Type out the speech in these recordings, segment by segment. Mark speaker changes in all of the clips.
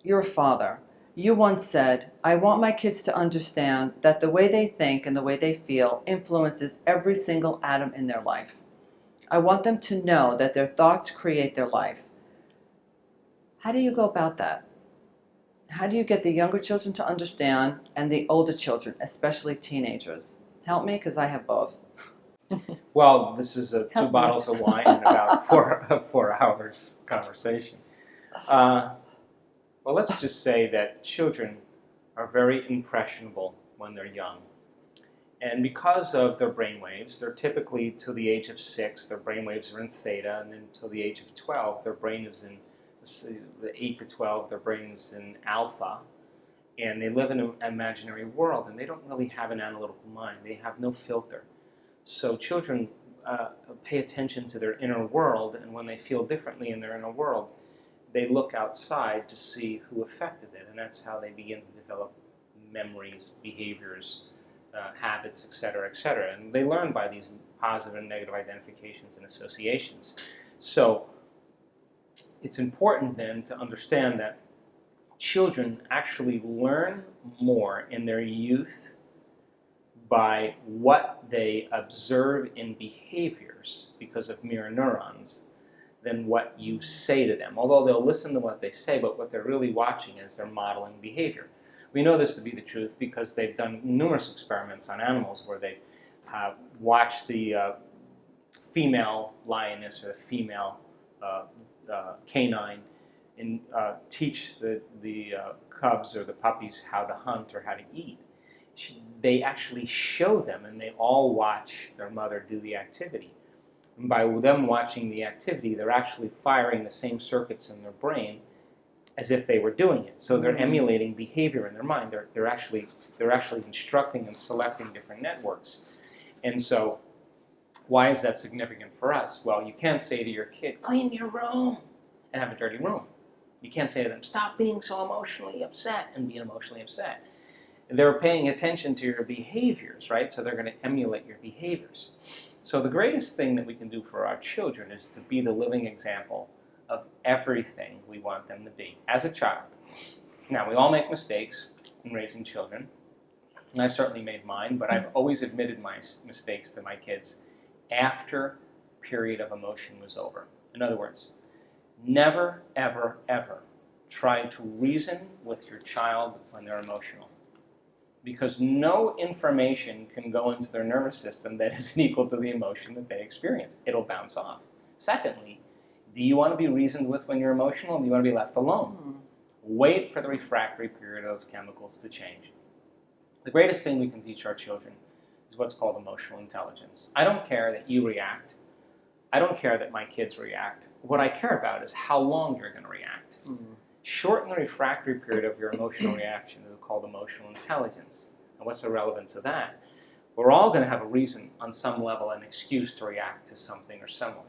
Speaker 1: You're a father. You once said, I want my kids to understand that the way they think and the way they feel influences every single atom in their life. I want them to know that their thoughts create their life. How do you go about that? How do you get the younger children to understand and the older children, especially teenagers? Help me, because I have both.
Speaker 2: Well, this is two
Speaker 1: Help me.
Speaker 2: bottles of wine and about 4 hours conversation. Well, let's just say that children are very impressionable when they're young. And because of their brain waves, they're typically till the age of 6, their brain waves are in theta, and then until the age of 12, their brain is in, 8 to 12, their brain is in alpha. And they live in an imaginary world, and they don't really have an analytical mind. They have no filter. So children pay attention to their inner world, and when they feel differently in their inner world, they look outside to see who affected it, and that's how they begin to develop memories, behaviors, habits, etc., etc. And they learn by these positive and negative identifications and associations. So it's important then to understand that children actually learn more in their youth by what they observe in behaviors because of mirror neurons than what you say to them. Although they'll listen to what they say, but what they're really watching is they're modeling behavior. We know this to be the truth because they've done numerous experiments on animals where they watch the female lioness or the female canine and teach the cubs or the puppies how to hunt or how to eat. They actually show them, and they all watch their mother do the activity. And by them watching the activity, they're actually firing the same circuits in their brain as if they were doing it. So they're emulating behavior in their mind. They're actually instructing and selecting different networks. And so, why is that significant for us? Well, you can't say to your kid, clean your room, and have a dirty room. You can't say to them, stop being so emotionally upset, and be emotionally upset. They're paying attention to your behaviors, right? So they're going to emulate your behaviors. So the greatest thing that we can do for our children is to be the living example of everything we want them to be as a child. Now, we all make mistakes in raising children, and I've certainly made mine, but I've always admitted my mistakes to my kids after the period of emotion was over. In other words, never, ever, ever try to reason with your child when they're emotional, because no information can go into their nervous system that isn't equal to the emotion that they experience. It'll bounce off. Secondly, do you want to be reasoned with when you're emotional, or do you want to be left alone? Wait for the refractory period of those chemicals to change. The greatest thing we can teach our children is what's called emotional intelligence. I don't care that you react. I don't care that my kids react. What I care about is how long you're going to react. Shorten the refractory period of your emotional reaction is called emotional intelligence. And what's the relevance of that? We're all going to have a reason on some level, an excuse to react to something or someone.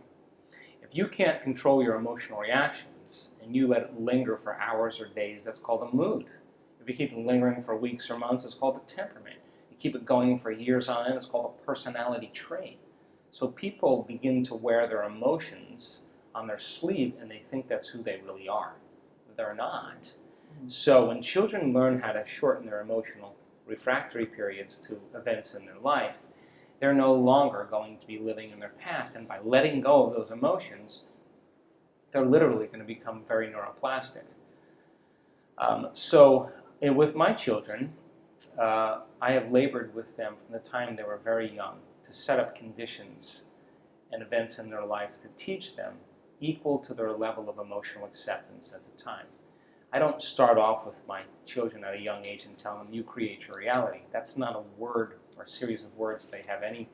Speaker 2: If you can't control your emotional reactions and you let it linger for hours or days, that's called a mood. If you keep it lingering for weeks or months, it's called a temperament. You keep it going for years on end, it's called a personality trait. So people begin to wear their emotions on their sleeve and they think that's who they really are. They're not. So when children learn how to shorten their emotional refractory periods to events in their life, they're no longer going to be living in their past. And by letting go of those emotions, they're literally going to become very neuroplastic. With my children, I have labored with them from the time they were very young to set up conditions and events in their life to teach them equal to their level of emotional acceptance at the time. I don't start off with my children at a young age and tell them, you create your reality. That's not a word or a series of words they have any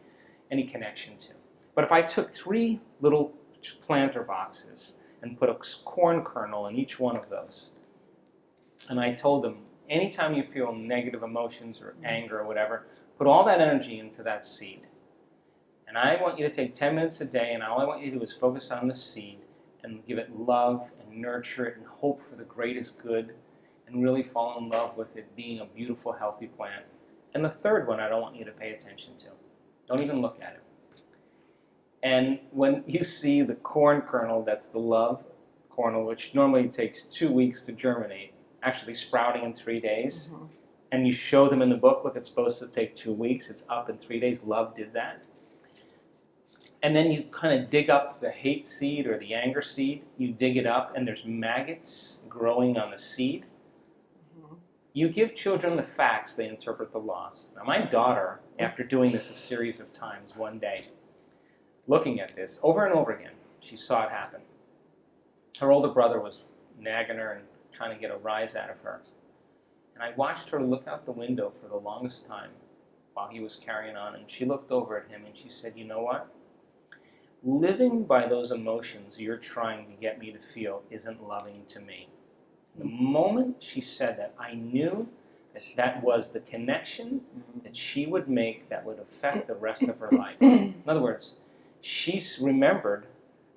Speaker 2: connection to. But if I took 3 little planter boxes and put a corn kernel in each one of those, and I told them, anytime you feel negative emotions or anger or whatever, put all that energy into that seed. And I want you to take 10 minutes a day, and all I want you to do is focus on the seed and give it love and nurture it and hope for the greatest good and really fall in love with it being a beautiful, healthy plant. And the third one I don't want you to pay attention to. Don't even look at it. And when you see the corn kernel, that's the love kernel, which normally takes 2 weeks to germinate, actually sprouting in 3 days,
Speaker 1: Mhm.
Speaker 2: and you show them in the book, look, it's supposed to take 2 weeks, it's up in 3 days, love did that. And then you kind of dig up the hate seed or the anger seed, you dig it up, and there's maggots growing on the seed.
Speaker 1: Mhm.
Speaker 2: You give children the facts, they interpret the laws. Now, my daughter, after doing this a series of times one day, looking at this over and over again, she saw it happen. Her older brother was nagging her and trying to get a rise out of her. And I watched her look out the window for the longest time while he was carrying on, and she looked over at him and she said, you know what? Living by those emotions you're trying to get me to feel isn't loving to me. The moment she said that, I knew that that was the connection that she would make that would affect the rest of her life. In other words, she remembered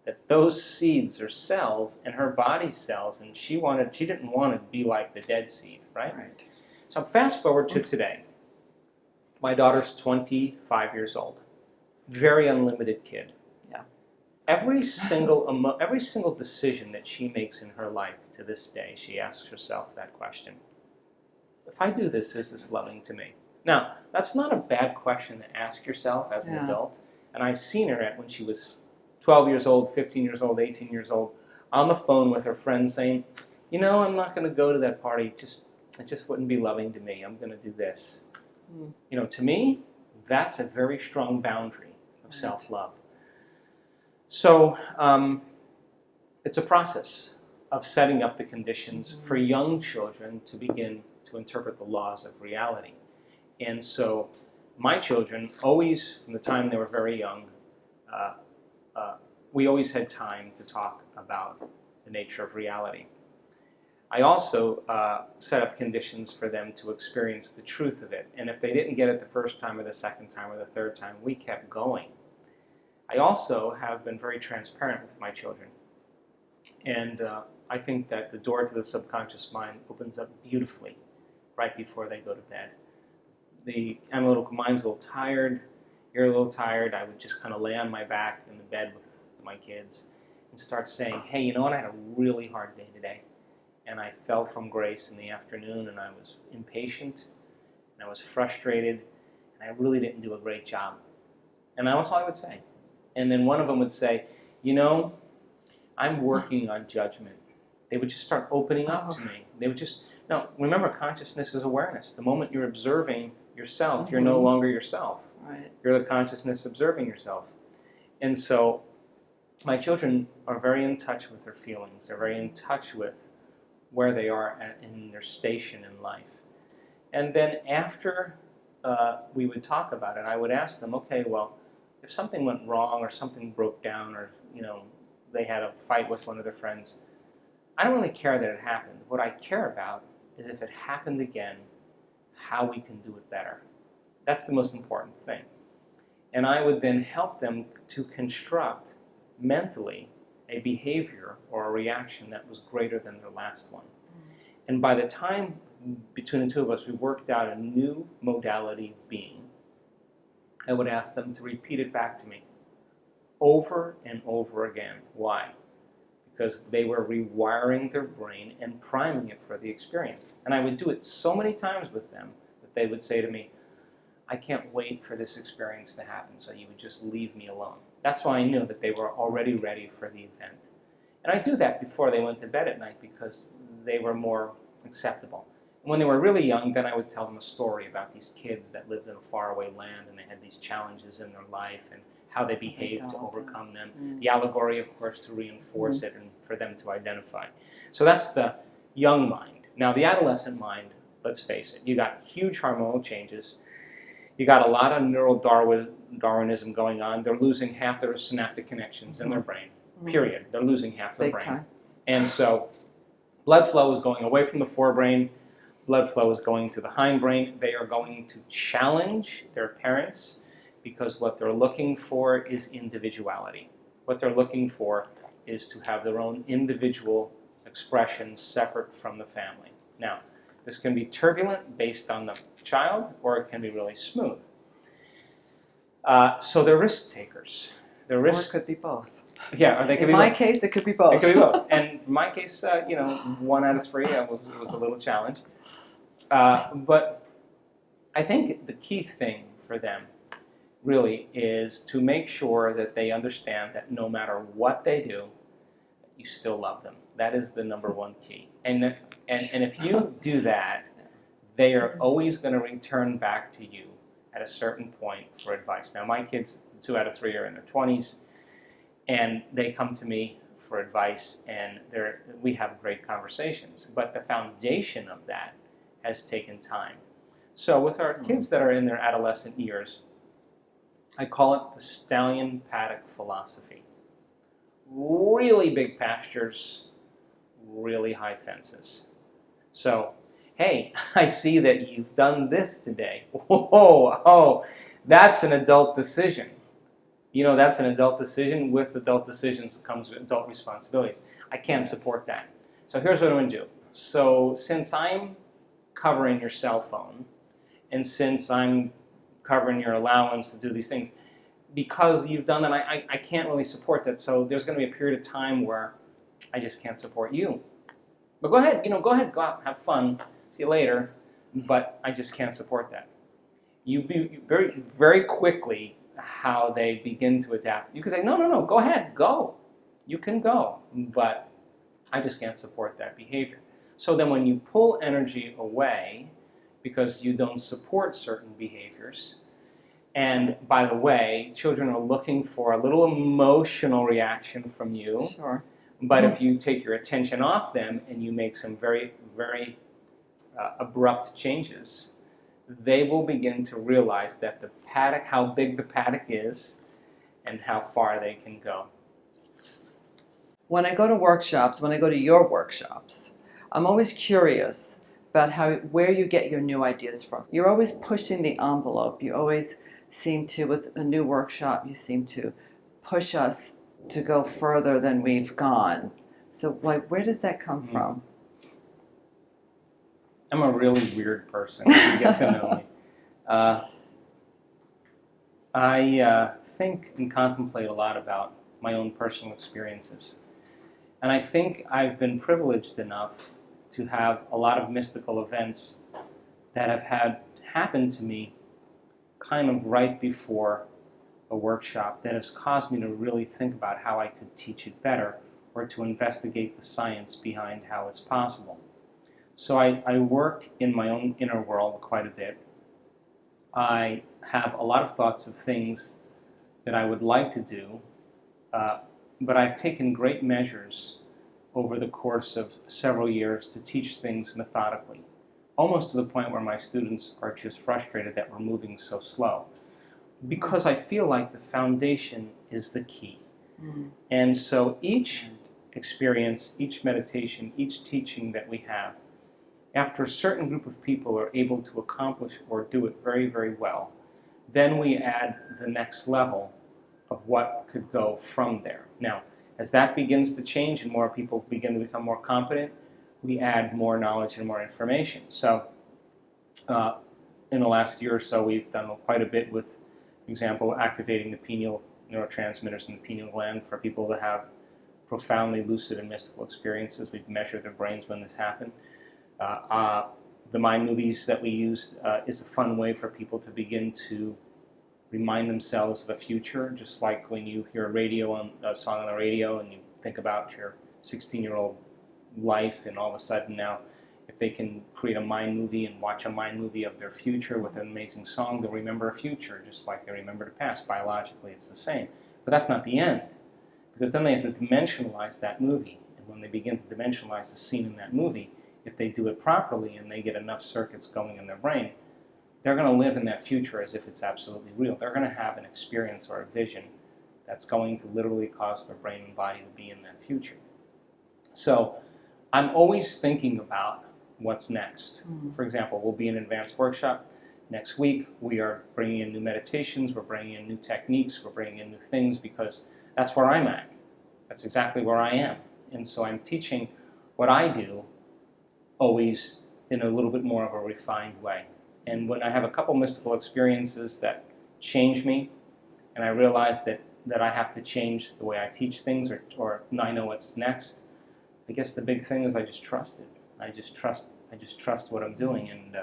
Speaker 2: that those seeds are cells and her body cells, and she didn't want to be like the dead seed, right?
Speaker 1: Right.
Speaker 2: So fast forward to today. My daughter's 25 years old. Very unlimited kid.
Speaker 1: Yeah.
Speaker 2: Every single decision that she makes in her life to this day, she asks herself that question. If I do this, is this loving to me? Now, that's not a bad question to ask yourself as an adult. And I've seen her when she was 12 years old, 15 years old, 18 years old, on the phone with her friends saying, you know, I'm not going to go to that party. It just wouldn't be loving to me. I'm going to do this. You know, to me, that's a very strong boundary of self-love. So it's a process of setting up the conditions for young children to begin to interpret the laws of reality. And so my children always, from the time they were very young, we always had time to talk about the nature of reality. I also set up conditions for them to experience the truth of it. And if they didn't get it the first time or the second time or the third time, we kept going. I also have been very transparent with my children. And I think that the door to the subconscious mind opens up beautifully right before they go to bed. The analytical mind's a little tired, you're a little tired. I would just kind of lay on my back in the bed with my kids and start saying, hey, you know what, I had a really hard day today. And I fell from grace in the afternoon, and I was impatient, and I was frustrated, and I really didn't do a great job. And that's all I would say. And then one of them would say, you know, I'm working on judgment. They would just start opening up to me. They would just, now remember, consciousness is awareness. The moment you're observing yourself, you're no longer yourself.
Speaker 1: Right.
Speaker 2: You're the consciousness observing yourself. And so my children are very in touch with their feelings. They're very in touch with where they are in their station in life. And then after we would talk about it, I would ask them, okay, well, if something went wrong or something broke down or, you know, they had a fight with one of their friends, I don't really care that it happened. What I care about is if it happened again, how we can do it better. That's the most important thing. And I would then help them to construct mentally a behavior or a reaction that was greater than their last one. And by the time between the two of us we worked out a new modality of being, I would ask them to repeat it back to me over and over again. Why? Because they were rewiring their brain and priming it for the experience. And I would do it so many times with them that they would say to me, I can't wait for this experience to happen, so you would just leave me alone. That's why I knew that they were already ready for the event. And I do that before they went to bed at night because they were more acceptable. And when they were really young, then I would tell them a story about these kids that lived in a faraway land and they had these challenges in their life and how they behaved to overcome them. The allegory, of course, to reinforce it and for them to identify. So that's the young mind. Now, the adolescent mind, let's face it, you got huge hormonal changes. You got a lot of neural Darwinism going on. They're losing half their synaptic connections in their brain, period. They're losing half their
Speaker 1: Big
Speaker 2: brain.
Speaker 1: time.
Speaker 2: And so blood flow is going away from the forebrain. Blood flow is going to the hindbrain. They are going to challenge their parents because what they're looking for is individuality. What they're looking for is to have their own individual expressions separate from the family. Now, this can be turbulent based on the child, or it can be really smooth. So they're risk takers.
Speaker 1: Or it could be both.
Speaker 2: Yeah, or they could
Speaker 1: In
Speaker 2: be
Speaker 1: my
Speaker 2: both.
Speaker 1: case, it could be both.
Speaker 2: It could be both. And in my case, 1 out of 3 was a little challenge. But I think the key thing for them really is to make sure that they understand that no matter what they do, you still love them. That is the number one key. And if you do that, they are always going to return back to you at a certain point for advice. Now, my kids, 2 out of 3 are in their 20s, and they come to me for advice, and we have great conversations. But the foundation of that has taken time. So with our kids that are in their adolescent years, I call it the Stallion paddock philosophy. Really big pastures, really high fences. So, hey, I see that you've done this today. Oh, that's an adult decision. That's an adult decision. With adult decisions comes adult responsibilities. I can't support that. So here's what I'm going to do. So since I'm covering your cell phone, and since I'm covering your allowance to do these things, because you've done that, I can't really support that. So there's going to be a period of time where I just can't support you. But go ahead, go out, have fun, see you later, but I just can't support that. You be very, very quickly how they begin to adapt. You can say, no, go ahead, go. You can go, but I just can't support that behavior. So then when you pull energy away because you don't support certain behaviors, and by the way, children are looking for a little emotional reaction from you.
Speaker 1: Sure.
Speaker 2: But if you take your attention off them and you make some very, very abrupt changes, they will begin to realize that the paddock, how big the paddock is, and how far they can go.
Speaker 1: When I go to workshops, when I go to your workshops, I'm always curious about where you get your new ideas from. You're always pushing the envelope. You always seem to, with a new workshop, you seem to push us to go further than we've gone. So where does that come from?
Speaker 2: I'm a really weird person, if you get to know me. I think and contemplate a lot about my own personal experiences. And I think I've been privileged enough to have a lot of mystical events that have had happen to me kind of right before a workshop that has caused me to really think about how I could teach it better, or to investigate the science behind how it's possible. So I work in my own inner world quite a bit. I have a lot of thoughts of things that I would like to do, but I've taken great measures over the course of several years to teach things methodically, almost to the point where my students are just frustrated that we're moving so slow, because I feel like the foundation is the key. And so each experience, each meditation, each teaching that we have, after a certain group of people are able to accomplish or do it very, very well, then we add the next level of what could go from there. Now, as that begins to change and more people begin to become more competent, we add more knowledge and more information. So in the last year or so, we've done quite a bit with, for example, activating the pineal neurotransmitters in the pineal gland for people to have profoundly lucid and mystical experiences. We've measured their brains when this happened. The mind movies that we use is a fun way for people to begin to remind themselves of the future, just like when you hear a song on the radio and you think about your 16-year-old life, and all of a sudden now, if they can create a mind movie and watch a mind movie of their future with an amazing song, they'll remember a future just like they remember the past. Biologically, it's the same. But that's not the end, because then they have to dimensionalize that movie. And when they begin to dimensionalize the scene in that movie, if they do it properly and they get enough circuits going in their brain, they're going to live in that future as if it's absolutely real. They're going to have an experience or a vision that's going to literally cause their brain and body to be in that future. So I'm always thinking about what's next. For example, we'll be in an advanced workshop next week. We are bringing in new meditations. We're bringing in new techniques. We're bringing in new things, because that's where I'm at. That's exactly where I am. And so I'm teaching what I do, always in a little bit more of a refined way. And when I have a couple mystical experiences that change me, and I realize that that I have to change the way I teach things, or I know what's next. I guess the big thing is I just trust it. I just trust what I'm doing, and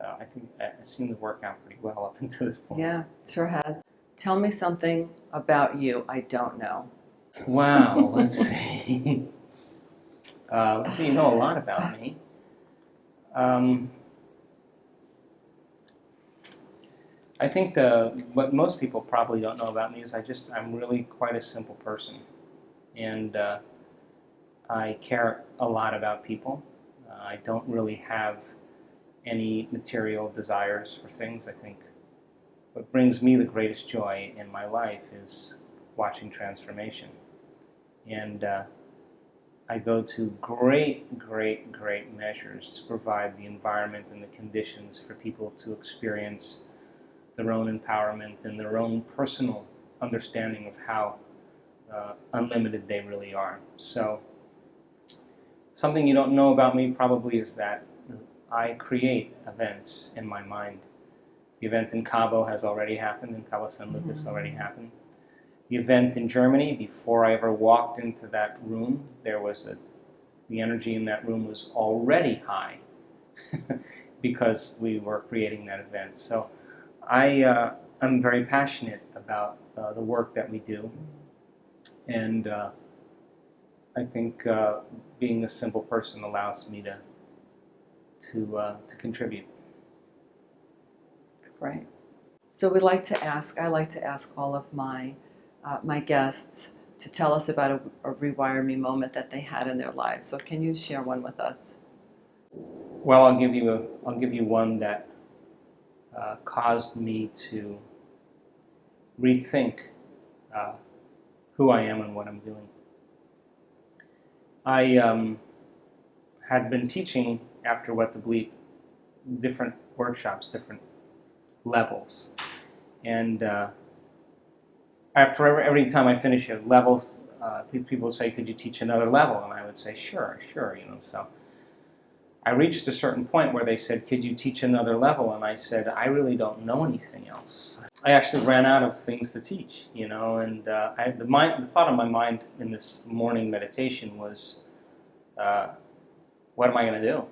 Speaker 2: I think it seemed to work out pretty well up until this point.
Speaker 1: Yeah, sure has. Tell me something about you I don't know.
Speaker 2: Wow, let's see. Let's see, you know a lot about me. I think what most people probably don't know about me is I'm really quite a simple person. And I care a lot about people. I don't really have any material desires for things. I think what brings me the greatest joy in my life is watching transformation. And I go to great measures to provide the environment and the conditions for people to experience their own empowerment and their own personal understanding of how unlimited they really are. So something you don't know about me probably is that I create events in my mind. The event in Cabo has already happened, in Cabo San Lucas already happened. The event in Germany, before I ever walked into that room, the energy in that room was already high because we were creating that event. So I'm very passionate about the work that we do, and I think being a simple person allows me to contribute.
Speaker 1: Great. So I like to ask all of my guests to tell us about a Rewire Me moment that they had in their lives. So can you share one with us?
Speaker 2: Well, I'll give you one that caused me to rethink who I am and what I'm doing. I had been teaching after What the Bleep different workshops, different levels, and after every time I finish a level, people would say, "Could you teach another level?" And I would say, "Sure." So I reached a certain point where they said, "Could you teach another level?" And I said, "I really don't know anything else." I actually ran out of things to teach, and the thought on my mind in this morning meditation was, what am I going to do?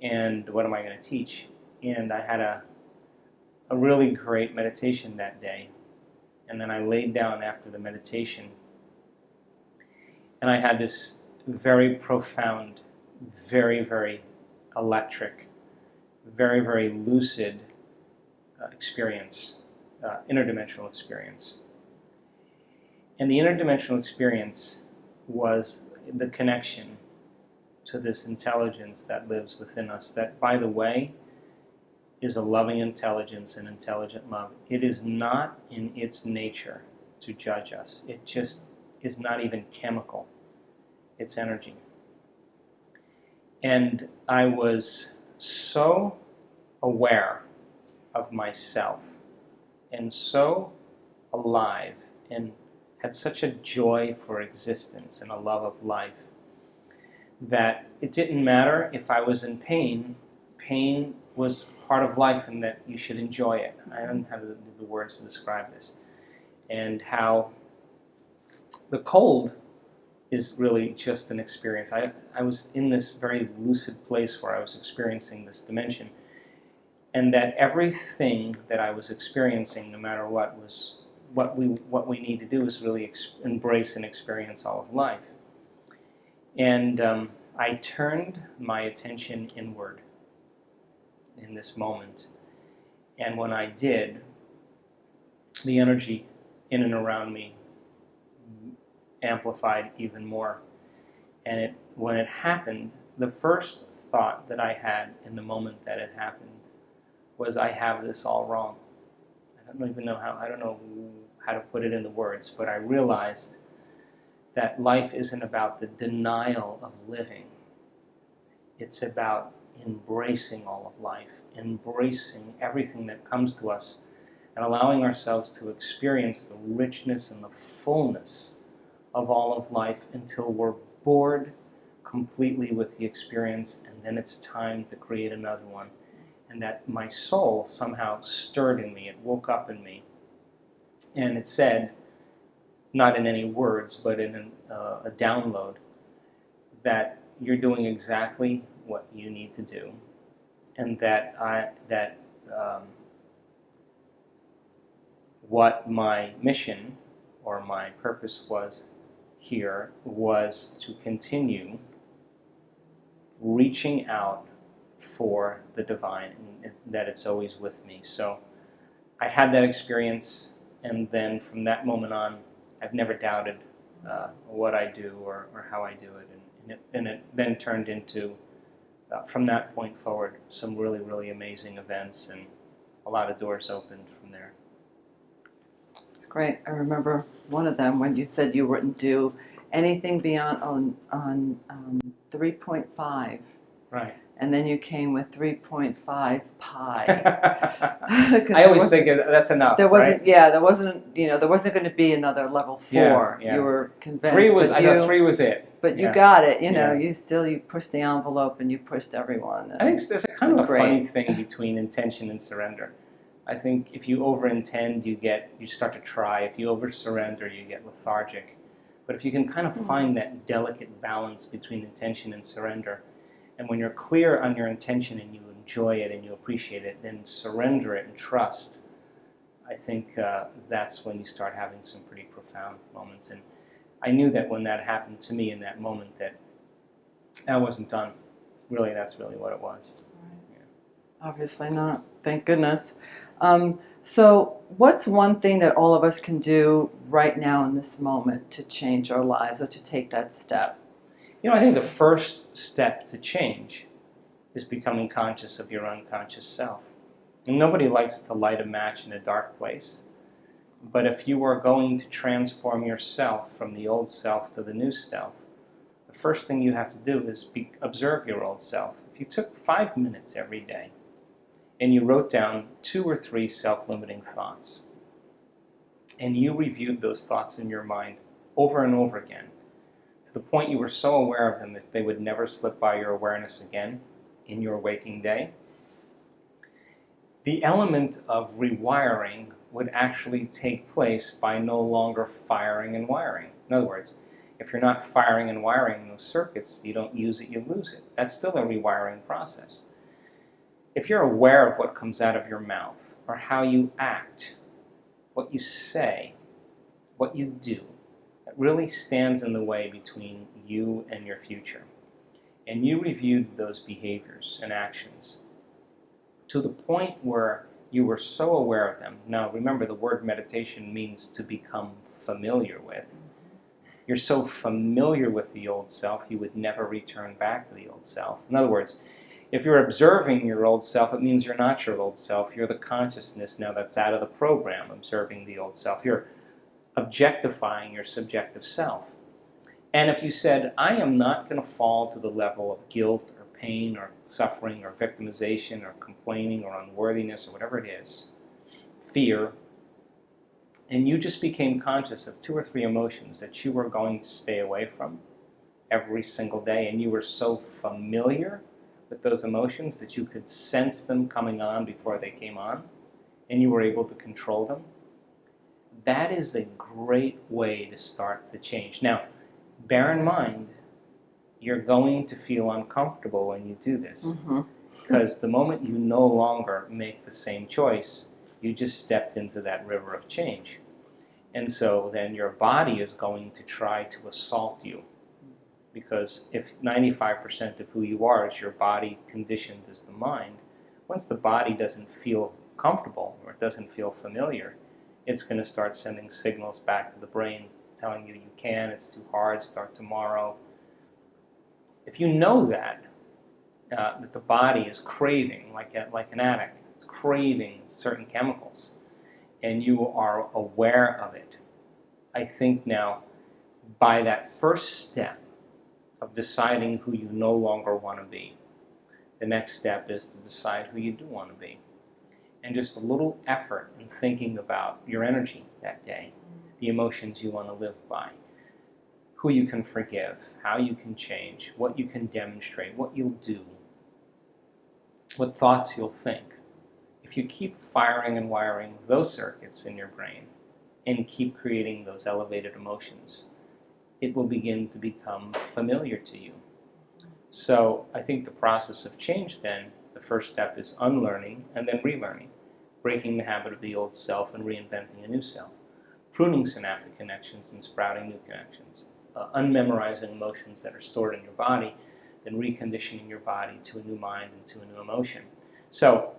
Speaker 2: And what am I going to teach? And I had a really great meditation that day. And then I laid down after the meditation, and I had this very profound, very electric, very lucid experience, interdimensional experience. And the interdimensional experience was the connection to this intelligence that lives within us, that, by the way, is a loving intelligence and intelligent love. It is not in its nature to judge us. It just is not even chemical. It's energy. And I was so aware of myself and so alive and had such a joy for existence and a love of life that it didn't matter if I was in pain. Pain was part of life and that you should enjoy it. I don't have the words to describe this. And how the cold is really just an experience. I was in this very lucid place where I was experiencing this dimension, and that everything that I was experiencing, no matter what, was what we need to do is really embrace and experience all of life. And I turned my attention inward in this moment, and when I did, the energy in and around me amplified even more. And when it happened, the first thought that I had in the moment that it happened was, I have this all wrong. I don't know how to put it into words, but I realized that life isn't about the denial of living. It's about embracing all of life, embracing everything that comes to us, and allowing ourselves to experience the richness and the fullness of all of life until we're bored completely with the experience, and then it's time to create another one. And that my soul somehow stirred in me, it woke up in me, And it said, not in any words, but in a download, that you're doing exactly what you need to do, and that what my mission or my purpose was here was to continue reaching out for the divine, and that it's always with me. So I had that experience, and then from that moment on, I've never doubted what I do or how I do it, and it then turned into, from that point forward, some really, really amazing events, and a lot of doors opened from there.
Speaker 1: It's great. I remember one of them when you said you wouldn't do anything beyond on 3.5.
Speaker 2: Right.
Speaker 1: And then you came with 3.5 pi.
Speaker 2: I always think that's enough.
Speaker 1: There wasn't,
Speaker 2: right?
Speaker 1: yeah, there wasn't going to be another level 4.
Speaker 2: Yeah.
Speaker 1: You were convinced.
Speaker 2: I thought 3 was it.
Speaker 1: But you got it. You pushed the envelope and you pushed everyone.
Speaker 2: I think there's a kind of a funny thing between intention and surrender. I think if you over-intend, you start to try. If you over-surrender, you get lethargic. But if you can kind of find that delicate balance between intention and surrender, and when you're clear on your intention and you enjoy it and you appreciate it, then surrender it and trust, I think that's when you start having some pretty profound moments. And I knew that when that happened to me in that moment, that I wasn't done. Really, that's really what it was.
Speaker 1: Right. Yeah. Obviously not. Thank goodness. So what's one thing that all of us can do right now in this moment to change our lives or to take that step?
Speaker 2: I think the first step to change is becoming conscious of your unconscious self. And nobody likes to light a match in a dark place. But if you are going to transform yourself from the old self to the new self, the first thing you have to do is observe your old self. If you took 5 minutes every day and you wrote down 2 or 3 self-limiting thoughts, and you reviewed those thoughts in your mind over and over again, to the point you were so aware of them that they would never slip by your awareness again in your waking day, the element of rewiring would actually take place by no longer firing and wiring. In other words, if you're not firing and wiring those circuits, you don't use it, you lose it. That's still a rewiring process. If you're aware of what comes out of your mouth, or how you act, what you say, what you do, it really stands in the way between you and your future. And you reviewed those behaviors and actions to the point where you were so aware of them. Now, remember, the word meditation means to become familiar with. You're so familiar with the old self, you would never return back to the old self. In other words, if you're observing your old self, it means you're not your old self. You're the consciousness now that's out of the program, observing the old self. You're objectifying your subjective self. And if you said, I am not going to fall to the level of guilt or pain or suffering or victimization or complaining or unworthiness or whatever it is, fear, and you just became conscious of 2 or 3 emotions that you were going to stay away from every single day, and you were so familiar with those emotions that you could sense them coming on before they came on, and you were able to control them, that is a great way to start the change. Now, bear in mind, you're going to feel uncomfortable when you do this, because the moment you no longer make the same choice, you just stepped into that river of change. And so then your body is going to try to assault you, because if 95% of who you are is your body conditioned as the mind, once the body doesn't feel comfortable or it doesn't feel familiar, it's going to start sending signals back to the brain telling you can, it's too hard, start tomorrow. If you know that the body is craving, like an addict, it's craving certain chemicals, and you are aware of it, I think now, by that first step of deciding who you no longer want to be, the next step is to decide who you do want to be. And just a little effort in thinking about your energy that day, the emotions you want to live by, who you can forgive, how you can change, what you can demonstrate, what you'll do, what thoughts you'll think. If you keep firing and wiring those circuits in your brain, and keep creating those elevated emotions, it will begin to become familiar to you. So I think the process of change then, the first step is unlearning and then relearning, breaking the habit of the old self and reinventing a new self, pruning synaptic connections and sprouting new connections, unmemorizing emotions that are stored in your body, then reconditioning your body to a new mind and to a new emotion. So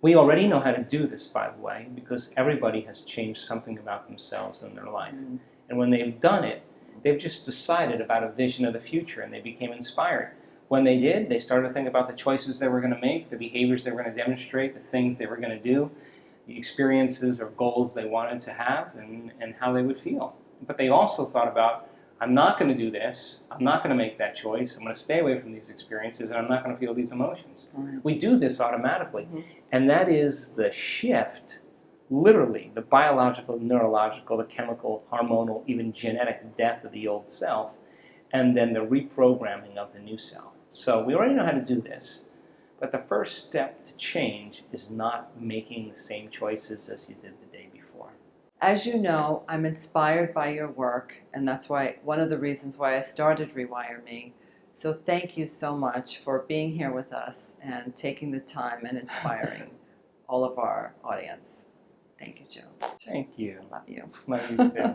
Speaker 2: we already know how to do this, by the way, because everybody has changed something about themselves in their life.
Speaker 1: Mm.
Speaker 2: And when they've done it, they've just decided about a vision of the future and they became inspired. When they did, they started to think about the choices they were going to make, the behaviors they were going to demonstrate, the things they were going to do, the experiences or goals they wanted to have, and how they would feel. But they also thought about, I'm not going to do this, I'm not going to make that choice, I'm going to stay away from these experiences, and I'm not going to feel these emotions.
Speaker 1: Right.
Speaker 2: We do this automatically.
Speaker 1: Mm-hmm.
Speaker 2: And that is the shift, literally, the biological, neurological, the chemical, hormonal, even genetic death of the old self, and then the reprogramming of the new self. So we already know how to do this, but the first step to change is not making the same choices as you did the day before.
Speaker 1: As you know, I'm inspired by your work, and that's why one of the reasons why I started Rewire Me. So thank you so much for being here with us and taking the time and inspiring all of our audience. Thank you, Joe.
Speaker 2: Thank you.
Speaker 1: Love you.
Speaker 2: Love you too.